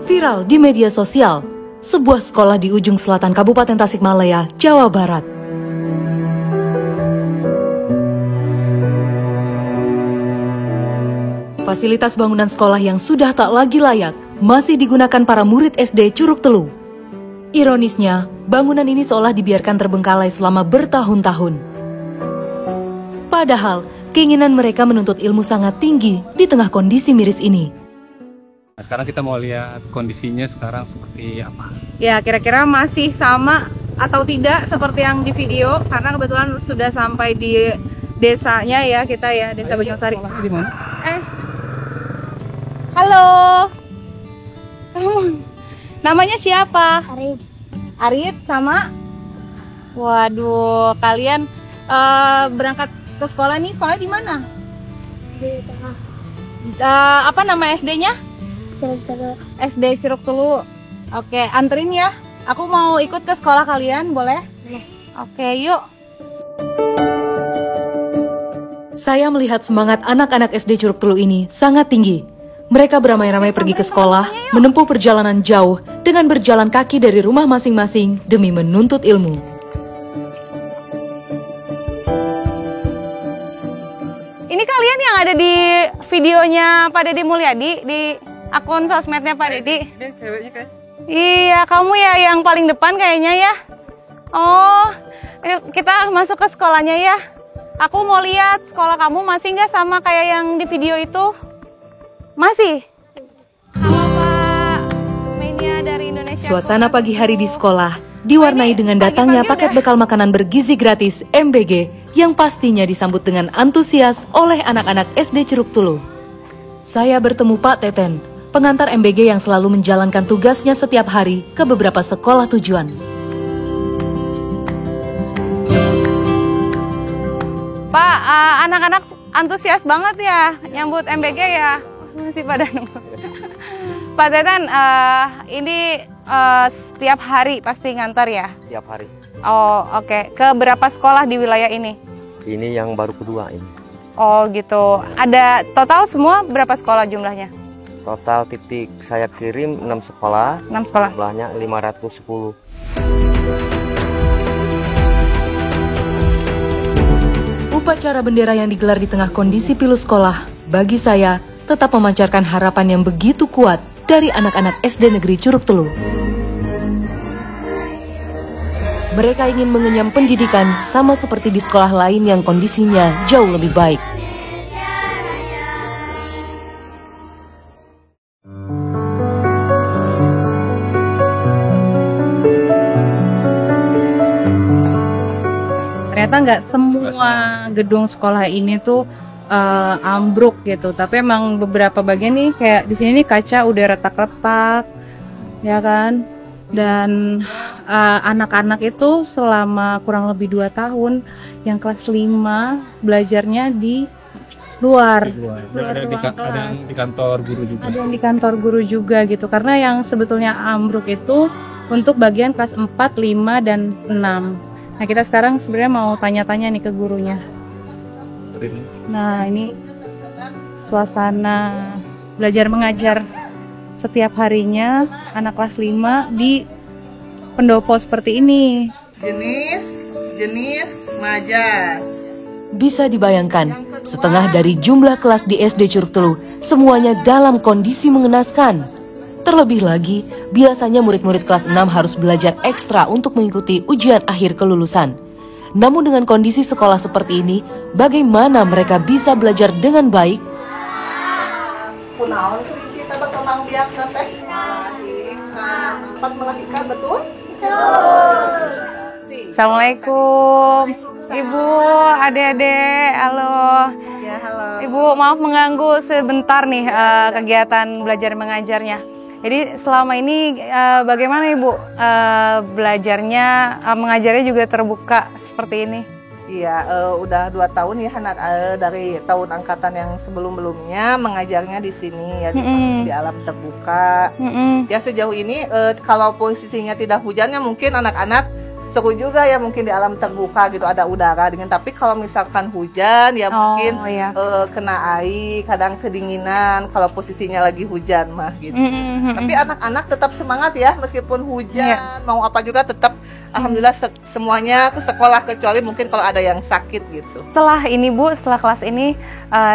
Viral di media sosial, sebuah sekolah di ujung selatan Kabupaten Tasikmalaya, Jawa Barat. Fasilitas bangunan sekolah yang sudah tak lagi layak masih digunakan para murid SD Curug Telu. Ironisnya, bangunan ini seolah dibiarkan terbengkalai selama bertahun-tahun. Padahal, keinginan mereka menuntut ilmu sangat tinggi di tengah kondisi miris ini. Sekarang kita mau lihat kondisinya sekarang seperti apa. Ya, kira-kira masih sama atau tidak seperti yang di video, karena kebetulan sudah sampai di desanya ya, kita ya, Desa Bojong-Sari. Di mana? Halo. Kamu namanya siapa? Arit. Arit sama? Waduh, kalian berangkat ke sekolah nih, sekolah di mana? Di tengah. Apa nama SD-nya? Ceruk-ceruk. SD Curug Telu. Oke, anterin ya. Aku mau ikut ke sekolah kalian, boleh? Boleh. Oke, yuk. Saya melihat semangat anak-anak SD Curug Telu ini sangat tinggi. Mereka beramai-ramai pergi ke sekolah, menempuh perjalanan jauh dengan berjalan kaki dari rumah masing-masing demi menuntut ilmu. Ini kalian yang ada di videonya Pak Deddy Mulyadi di akun sosmednya Pak Deddy. Ini ceweknya kan? Iya, kamu ya yang paling depan kayaknya ya. Oh, kita masuk ke sekolahnya ya. Aku mau lihat sekolah kamu masih nggak sama kayak yang di video itu? Masih? Halo Pak, Mania dari Indonesia. Suasana pagi hari di sekolah diwarnai dengan datangnya paket bekal makanan bergizi gratis MBG yang pastinya disambut dengan antusias oleh anak-anak SD Curug Telu. Saya bertemu Pak Teten, pengantar MBG yang selalu menjalankan tugasnya setiap hari ke beberapa sekolah tujuan. Pak, anak-anak antusias banget ya nyambut MBG ya. Masih pada nunggu. Pak Teten, ini setiap hari pasti ngantar ya? Tiap hari. Oh, oke. Ke berapa sekolah di wilayah ini? Ini yang baru kedua ini. Oh, gitu. Ada total semua berapa sekolah jumlahnya? Total titik saya kirim 6 sekolah. 6 sekolah. Jumlahnya 510. Upacara bendera yang digelar di tengah kondisi pilu sekolah, bagi saya, tetap memancarkan harapan yang begitu kuat dari anak-anak SD Negeri Curug Telu. Mereka ingin mengenyam pendidikan sama seperti di sekolah lain yang kondisinya jauh lebih baik. Ternyata nggak semua gedung sekolah ini tuh ambruk gitu, tapi emang beberapa bagian nih kayak di sini nih kaca udah retak-retak, ya kan? Dan anak-anak itu selama kurang lebih 2 tahun yang kelas 5 belajarnya di luar. Ada yang di kantor guru juga. Ada yang di kantor guru juga gitu, karena yang sebetulnya ambruk itu untuk bagian kelas 4, 5, dan 6. Nah, kita sekarang sebenarnya mau tanya-tanya nih ke gurunya. Nah, ini suasana belajar mengajar setiap harinya anak kelas 5 di pendopo seperti ini. Jenis majas. Bisa dibayangkan, setengah dari jumlah kelas di SD Curug Telu semuanya dalam kondisi mengenaskan. Terlebih lagi, biasanya murid-murid kelas 6 harus belajar ekstra untuk mengikuti ujian akhir kelulusan. Namun dengan kondisi sekolah seperti ini, bagaimana mereka bisa belajar dengan baik? Kunaon sih kita berkembang biak teh? Melahirkan betul? Assalamualaikum. Ibu, adik-adik, halo. Ya, halo. Ibu, maaf mengganggu sebentar nih kegiatan belajar mengajarnya. Jadi selama ini bagaimana Ibu belajarnya, mengajarnya juga terbuka seperti ini? Iya, udah 2 tahun ya anak dari tahun angkatan yang sebelum-belumnya mengajarnya di sini ya di alam terbuka. Ya sejauh ini kalau posisinya tidak hujannya mungkin anak-anak seru juga ya, mungkin di alam terbuka gitu, ada udara dingin. Tapi kalau misalkan hujan ya mungkin iya. kena air, kadang kedinginan kalau posisinya lagi hujan mah gitu. Tapi anak-anak tetap semangat ya, meskipun hujan mau apa juga tetap alhamdulillah semuanya ke sekolah, kecuali mungkin kalau ada yang sakit gitu. Setelah ini Bu, setelah kelas ini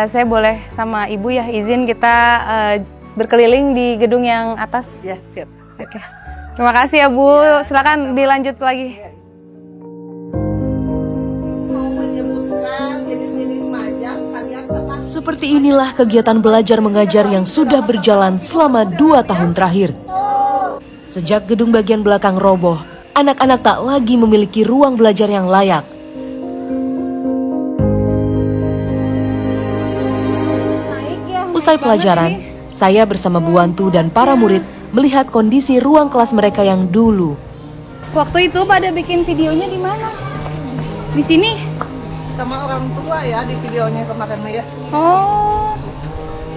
saya boleh sama Ibu ya izin kita berkeliling di gedung yang atas. Ya, siap. Oke. Terima kasih ya Bu, silakan dilanjut lagi. Seperti inilah kegiatan belajar mengajar yang sudah berjalan selama 2 tahun terakhir. Sejak gedung bagian belakang roboh, anak-anak tak lagi memiliki ruang belajar yang layak. Usai pelajaran, saya bersama Bu Wantu dan para murid melihat kondisi ruang kelas mereka yang dulu. Waktu itu pada bikin videonya di mana? Di sini? Sama orang tua ya di videonya kemarin ya. Oh,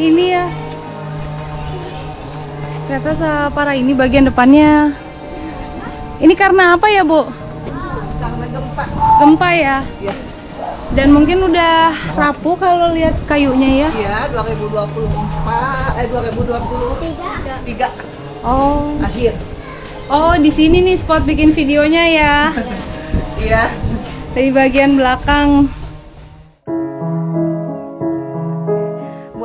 ini ya. Ternyata separah ini bagian depannya. Ini karena apa ya, Bu? Karena gempa. Gempa ya? Iya. Dan mungkin udah rapuh kalau lihat kayunya ya? Iya, 2023 Oh. akhir. Oh, di sini nih spot bikin videonya ya. Iya. Dari bagian belakang.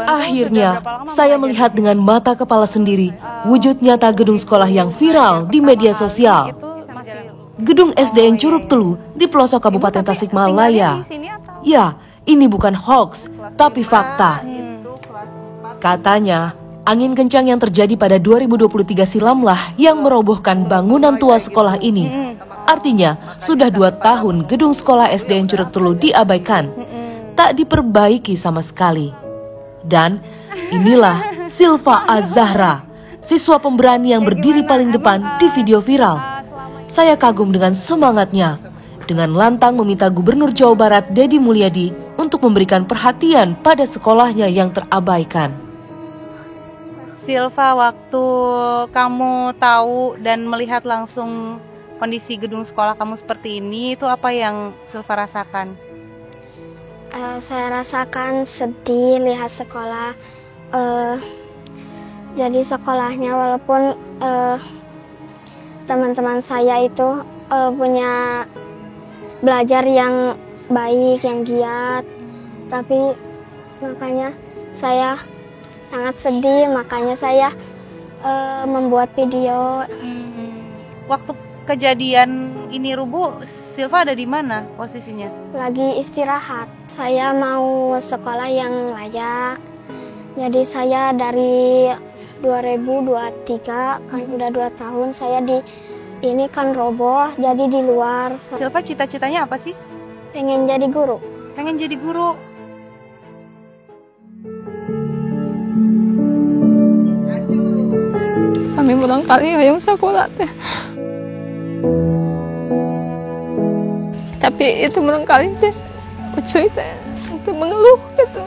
Akhirnya, saya melihat dengan mata kepala sendiri wujud nyata gedung sekolah yang viral di media sosial. Gedung SDN Curug Telu di pelosok Kabupaten Tasikmalaya. Ya, ini bukan hoax, tapi fakta. Katanya, angin kencang yang terjadi pada 2023 silamlah yang merobohkan bangunan tua sekolah ini. Artinya, sudah 2 tahun gedung sekolah SDN Curug Telu diabaikan, tak diperbaiki sama sekali. Dan inilah Silva Azahra, siswa pemberani yang berdiri paling depan di video viral. Saya kagum dengan semangatnya, dengan lantang meminta Gubernur Jawa Barat Deddy Mulyadi untuk memberikan perhatian pada sekolahnya yang terabaikan. Silva, waktu kamu tahu dan melihat langsung kondisi gedung sekolah kamu seperti ini, itu apa yang Silva rasakan? Saya rasakan sedih lihat sekolah. Jadi sekolahnya walaupun teman-teman saya itu punya belajar yang baik, yang giat, tapi makanya saya sangat sedih, makanya saya membuat video. Waktu kejadian ini rubuh, Silva ada di mana posisinya? Lagi istirahat. Saya mau sekolah yang layak. Jadi saya dari 2023 kan udah 2 tahun saya di ini kan roboh, jadi di luar. Silva cita-citanya apa sih? Pengen jadi guru. Pengen jadi guru. Kami pulang kali hayang sekolah teh. Tapi itu barangkali teh kucuy teh untuk mengeluh gitu.